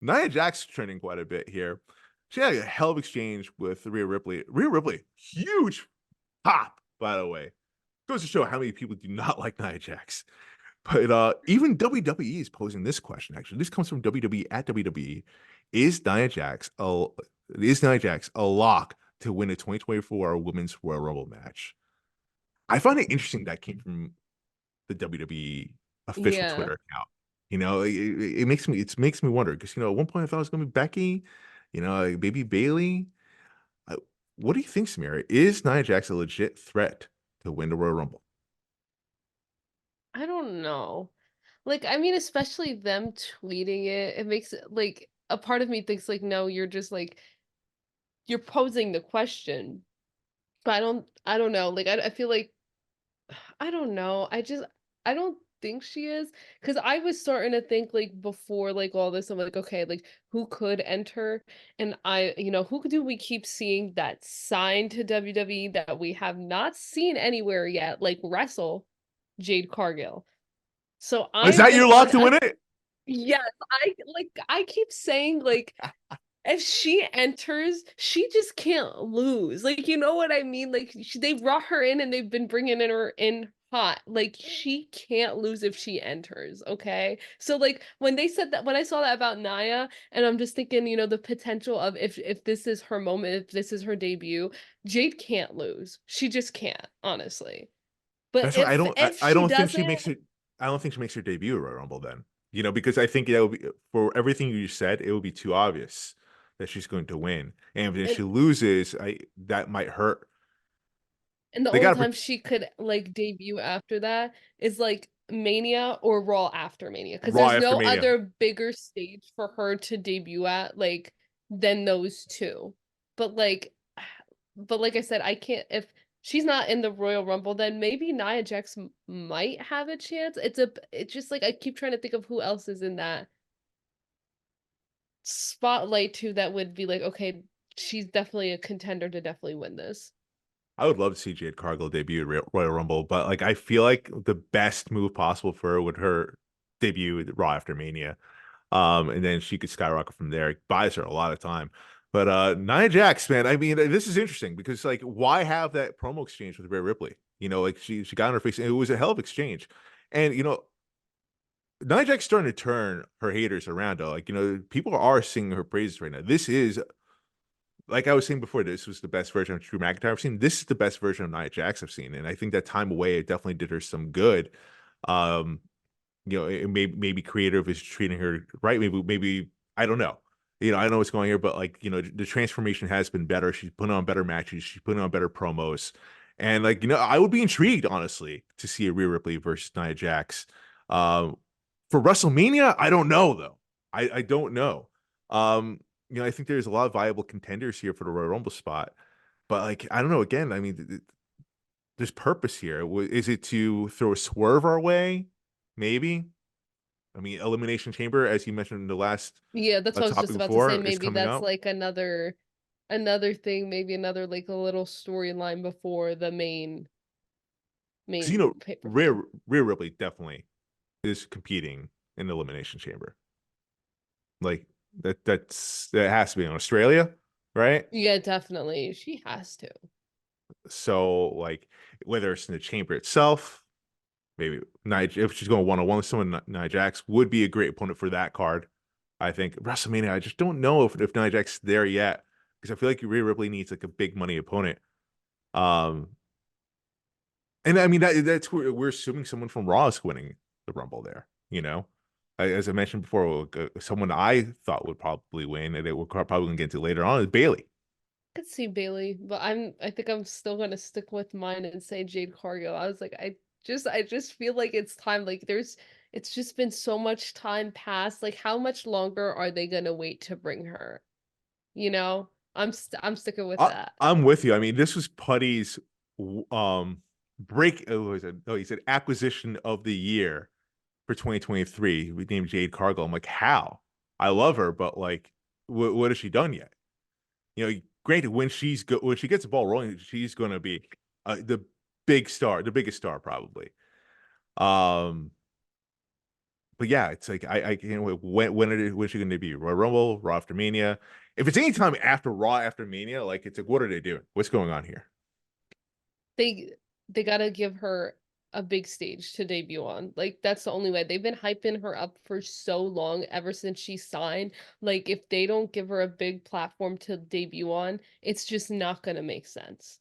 Nia Jax trending quite a bit here. She had a hell of exchange with Rhea Ripley. Rhea Ripley, huge pop, by the way. Goes to show how many people do not like Nia Jax. But even WWE is posing this question. Actually, this comes from WWE at WWE. Is Nia Jax a is Nia Jax a lock to win a 2024 Women's Royal Rumble match? I find it interesting that came from the WWE official Yeah. Twitter account. It makes me wonder because at one point I thought it was gonna be Becky, like maybe Bailey. I, what do you think, Samira? Is Nia Jax a legit threat to win the Royal Rumble? I don't know. Like, I mean, especially them tweeting it, it makes it like a part of me thinks like, no, you're just like you're posing the question. But I don't know. Like I feel like I don't know. I don't think she is because I was starting to think like before like all this. I'm like, okay, like who could enter? And who do we keep seeing that signed to WWE that we have not seen anywhere yet? Like wrestle Jade Cargill. So Is I'm that just your on. lock to win it? Yes, I keep saying like if she enters, she just can't lose. Like, you know what I mean? Like, they brought her in and they've been bringing her in hot. Like, she can't lose if she enters. Okay. So, like, when they said that, when I saw that about Naya, and I'm just thinking, the potential of if this is her moment, if this is her debut, Jade can't lose. She just can't, honestly. But That's why I don't. I, if I she don't think she doesn't, makes it. I don't think she makes her debut at Royal Rumble then. Because I think it would be for everything you said. It would be too obvious that she's going to win, and if and she loses, I that might hurt. And the They only got to time she could, like, debut after that is, like, Mania or Raw after Mania, because Raw there's after no Mania. other bigger stage for her to debut at, like, than those 2. But, like but like I said, I can't if she's not in the Royal Rumble, then maybe Nia Jax might have a chance. It's just, like, I keep trying to think of who else is in that spotlight too that would be like, "Okay, she's definitely a contender to definitely win this." I would love to see Jade Cargill debut at Royal Rumble, but like I feel like the best move possible for her would her debut at Raw after Mania. And then she could skyrocket from there. It buys her a lot of time. But Nia Jax, man, I mean, this is interesting because like, why have that promo exchange with Rhea Ripley? Like she got in her face, and it was a hell of exchange. And Nia Jax starting to turn her haters around. Though, like people are singing her praises right now. This is like I was saying before. This was the best version of Drew McIntyre I've seen. This is the best version of Nia Jax I've seen, and I think that time away it definitely did her some good. Um, it maybe creative is treating her right. Maybe I don't know. I don't know what's going here, but like the transformation has been better. She's putting on better matches. She's putting on better promos, and like I would be intrigued honestly to see a Rhea Ripley versus Nia Jax. Um, for WrestleMania, I don't know though. I don't know. Um, I think there's a lot of viable contenders here for the Royal Rumble spot, but like I don't know. Again, I mean, there's purpose here. Is it to throw a swerve our way? Maybe. I mean, Elimination Chamber, as you mentioned in the last Yeah, that's what I was topic just about to say. before, is Maybe coming that's up. like another thing, maybe another like a little storyline before the Because main pay-per-view. Rhea Ripley definitely is competing in the Elimination Chamber. Like that has to be in Australia, right? Yeah, definitely. She has to. So like whether it's in the chamber itself, maybe if she's going 1-on-one with someone, Nia Jax would be a great opponent for that card. I think WrestleMania. I just don't know if Nia Jax is there yet because I feel like Rhea Ripley needs like a big money opponent. Um, and I mean that's where we're assuming someone from Raw is winning the Rumble there. As I mentioned before, someone I thought would probably win, and we're probably gonna get into later on is Bailey. I could see Bailey, but I think I'm still gonna stick with mine and say Jade Cargill. I was like, I just feel like it's time. Like it's just been so much time past. Like how much longer are they gonna wait to bring her? I'm sticking with I, that. I'm with you. I mean, this was Puddy's break. Oh, was it? No, he said acquisition of the year for 2023. We named Jade Cargill. I'm like, how? I love her, but like, what has she done yet? Granted, when she gets the ball rolling, she's going to be the big star, the biggest star probably. Um, but yeah, it's like I can't wait. When's she gonna debut? Royal Rumble, Raw after Mania. If it's any time after Raw after Mania, like it's like, what are they doing? What's going on here? They they gotta give her a big stage to debut on. Like that's the only way. They've been hyping her up for so long, ever since she signed. Like if they don't give her a big platform to debut on, it's just not gonna make sense.